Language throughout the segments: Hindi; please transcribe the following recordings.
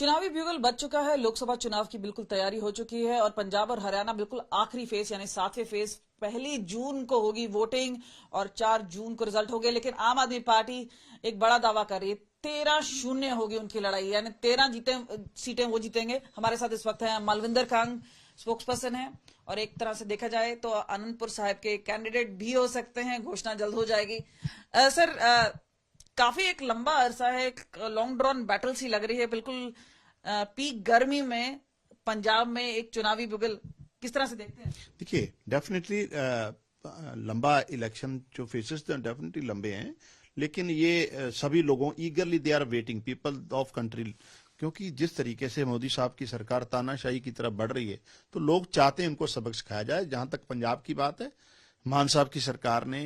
चुनावी ब्यूगल बज चुका है। लोकसभा चुनाव की बिल्कुल तैयारी हो चुकी है और पंजाब और हरियाणा बिल्कुल आखिरी फेज यानी 7वें फेज। 1 जून को होगी वोटिंग और 4 जून को रिजल्ट होंगे। लेकिन आम आदमी पार्टी एक बड़ा दावा कर रही है, 13-0 होगी उनकी लड़ाई, यानी 13 सीटें वो जीतेंगे। हमारे साथ इस वक्त है मलविंदर कांग, स्पोक्स पर्सन है, और एक तरह से देखा जाए तो आनंदपुर साहिब के कैंडिडेट भी हो सकते हैं। घोषणा जल्द हो जाएगी। सर, काफी एक लंबा अरसा है, एक लॉन्ग ड्रॉन बैटल सी लग रही है। बिल्कुल पीक गर्मी में पंजाब में एक चुनावी बुगल किस तरह से देखते हैं? देखिए, डेफिनेटली लंबा इलेक्शन जो फेसेस डेफिनेटली लंबे हैं, लेकिन ये सभी लोगों eagerly they are waiting, people of country, क्योंकि जिस तरीके से मोदी साहब की सरकार तानाशाही की तरफ बढ़ रही है, तो लोग चाहते हैं उनको सबक सिखाया जाए। जहां तक पंजाब की बात है, मान साहब की सरकार ने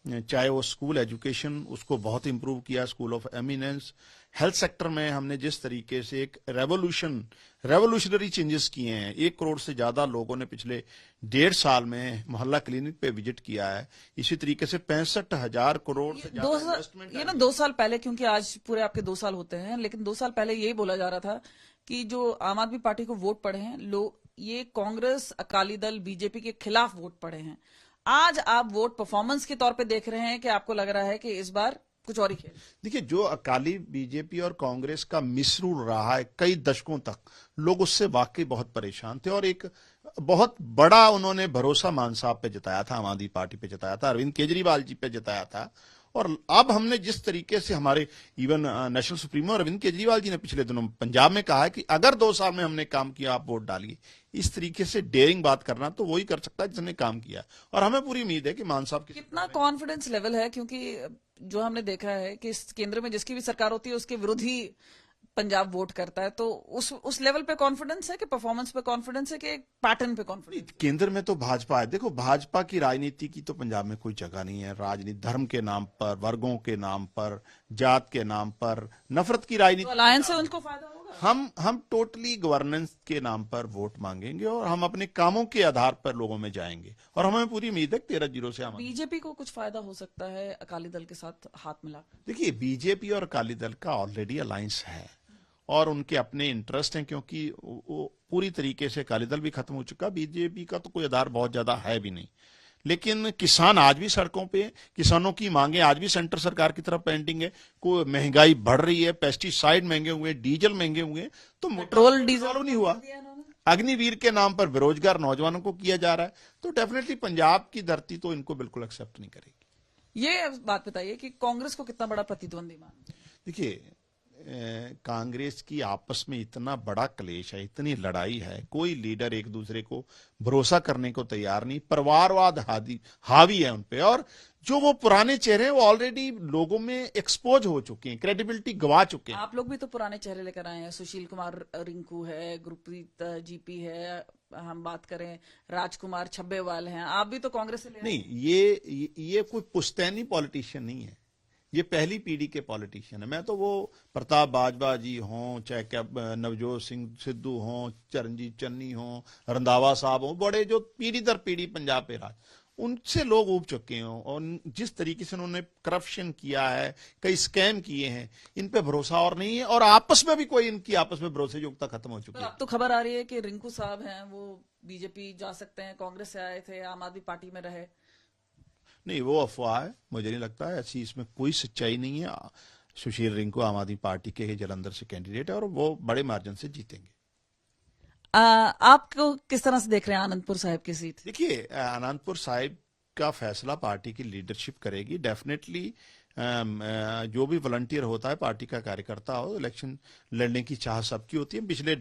चाहे वो स्कूल एजुकेशन, उसको बहुत इंप्रूव किया, school of eminence. Health sector में हमने जिस तरीके से एक रेवोल्यूशनरी चेंजेस किए हैं, 1 करोड़ से ज्यादा लोगों ने पिछले 1.5 साल में मोहल्ला क्लिनिक पे विजिट किया है। इसी तरीके से 65,000 करोड़ से ज्यादा इन्वेस्टमेंट। ये ना 2 साल पहले, क्योंकि आज पूरे आपके 2 साल होते हैं, लेकिन 2 साल पहले यही बोला जा रहा था कि जो आम आदमी पार्टी को वोट पड़े हैं लोग, ये कांग्रेस, अकाली दल, बीजेपी के खिलाफ वोट पड़े हैं। आज आप वोट परफॉर्मेंस के तौर पे देख रहे हैं कि आपको लग रहा है कि इस बार कुछ और ही खेल? देखिए, जो अकाली, बीजेपी और कांग्रेस का मिसरूल रहा है कई दशकों तक, लोग उससे वाकई बहुत परेशान थे और एक बहुत बड़ा उन्होंने भरोसा मान साहब पे जताया था, आम आदमी पार्टी पे जताया था, अरविंद केजरीवाल जी पे जताया था। और अब हमने जिस तरीके से हमारे even national supremo Arvind Kejriwal ji ने पिछले दिनों पंजाब में कहा है कि अगर 2 साल में हमने काम किया, आप वोट डालिए। इस तरीके से डेयरिंग बात करना तो वही कर सकता है जिसने काम किया, और हमें पूरी उम्मीद है कि मान साहब कितना कॉन्फिडेंस लेवल है, क्योंकि जो हमने देखा है कि इस केंद्र में जिसकी भी सरकार होती है उसके विरुद्ध ही पंजाब वोट करता है। तो उस लेवल पे कॉन्फिडेंस है कि परफॉर्मेंस पे कॉन्फिडेंस है कि एक पैटर्न पे कॉन्फिडेंस? केंद्र में तो भाजपा है। देखो, भाजपा की राजनीति की तो पंजाब में कोई जगह नहीं है। राजनीति धर्म के नाम पर, वर्गों के नाम पर, जात के नाम पर नफरत की राजनीति। तो अलायंस से उनको फायदा होगा? हम टोटली गवर्नेंस के नाम पर वोट मांगेंगे और हम अपने कामों के आधार पर लोगों में जाएंगे, और हमें पूरी उम्मीद है 13-0 से हम। बीजेपी को कुछ फायदा हो सकता है अकाली दल के साथ हाथ मिला? देखिए, बीजेपी और अकाली दल का ऑलरेडी अलायंस है और उनके अपने इंटरेस्ट हैं, क्योंकि वो पूरी तरीके से अकाली दल भी खत्म हो चुका, बीजेपी का तो कोई आधार बहुत ज्यादा है भी नहीं। लेकिन किसान आज भी सड़कों पे, किसानों की मांगे आज भी सेंटर सरकार की तरफ पेंडिंग है। कोई महंगाई बढ़ रही है, पेस्टिसाइड महंगे हुए, डीजल महंगे हुए, तो पेट्रोल डीजल नहीं हुआ। अग्निवीर के नाम पर बेरोजगार नौजवानों को किया जा रहा है, तो डेफिनेटली पंजाब की धरती तो इनको बिल्कुल एक्सेप्ट नहीं करेगी। ये बात बताइए कि कांग्रेस को कितना बड़ा प्रतिद्वंदी मान? देखिए, कांग्रेस की आपस में इतना बड़ा क्लेश है, इतनी लड़ाई है, कोई लीडर एक दूसरे को भरोसा करने को तैयार नहीं, परिवारवाद हावी है उनपे, और जो वो पुराने चेहरे हैं वो ऑलरेडी लोगों में एक्सपोज हो चुके हैं, क्रेडिबिलिटी गवा चुके हैं। आप लोग भी तो पुराने चेहरे लेकर आए हैं। सुशील कुमार रिंकू है, गुरप्रीत जीपी है, हम बात करें राजकुमार छब्बेवाल हैं, आप भी तो कांग्रेस से ले नहीं, ये कोई पुश्तैनी पॉलिटिशियन नहीं है, ये पहली पीढ़ी के पॉलिटिशियन है। मैं तो वो प्रताप बाजवा जी हों, चाहे नवजोत सिंह सिद्धू हों, चरणजीत चन्नी हों, रंधावा साहब हों, बड़े जो पीढ़ी दर पीढ़ी पंजाब पे राज, उनसे लोग उब चुके हों, और जिस तरीके से उन्होंने करप्शन किया है, कई स्कैम किए हैं, इन पे भरोसा और नहीं है, और आपस में भी कोई इनकी आपस में भरोसे योग्यता खत्म हो चुकी है। अब तो खबर आ रही है कि रिंकू साहब हैं वो बीजेपी जा सकते हैं, कांग्रेस से आए थे, आम आदमी पार्टी में रहे। नहीं, वो अफवाह है, मुझे नहीं लगता है, ऐसी इसमें कोई सच्चाई नहीं है। सुशील रिंकू आम आदमी पार्टी के जलंधर से कैंडिडेट है और वो बड़े मार्जिन से जीतेंगे। आपको किस तरह से देख रहे हैं आनंदपुर साहिब की सीट? देखिए, आनंदपुर साहिब का फैसला पार्टी की लीडरशिप करेगी। डेफिनेटली जो भी वॉलंटियर होता है, पार्टी का कार्यकर्ता हो, इलेक्शन लड़ने की चाह सबकी होती है। पिछले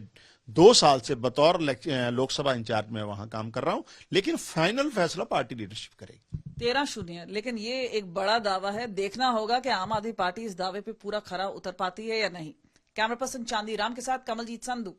2 साल से बतौर लोकसभा इंचार्ज में वहां काम कर रहा हूं, लेकिन फाइनल फैसला पार्टी लीडरशिप करेगी। 13-0, लेकिन ये एक बड़ा दावा है। देखना होगा कि आम आदमी पार्टी इस दावे पे पूरा खरा उतर पाती है या नहीं। कैमरा पर्सन चांदी राम के साथ कमलजीत संधू।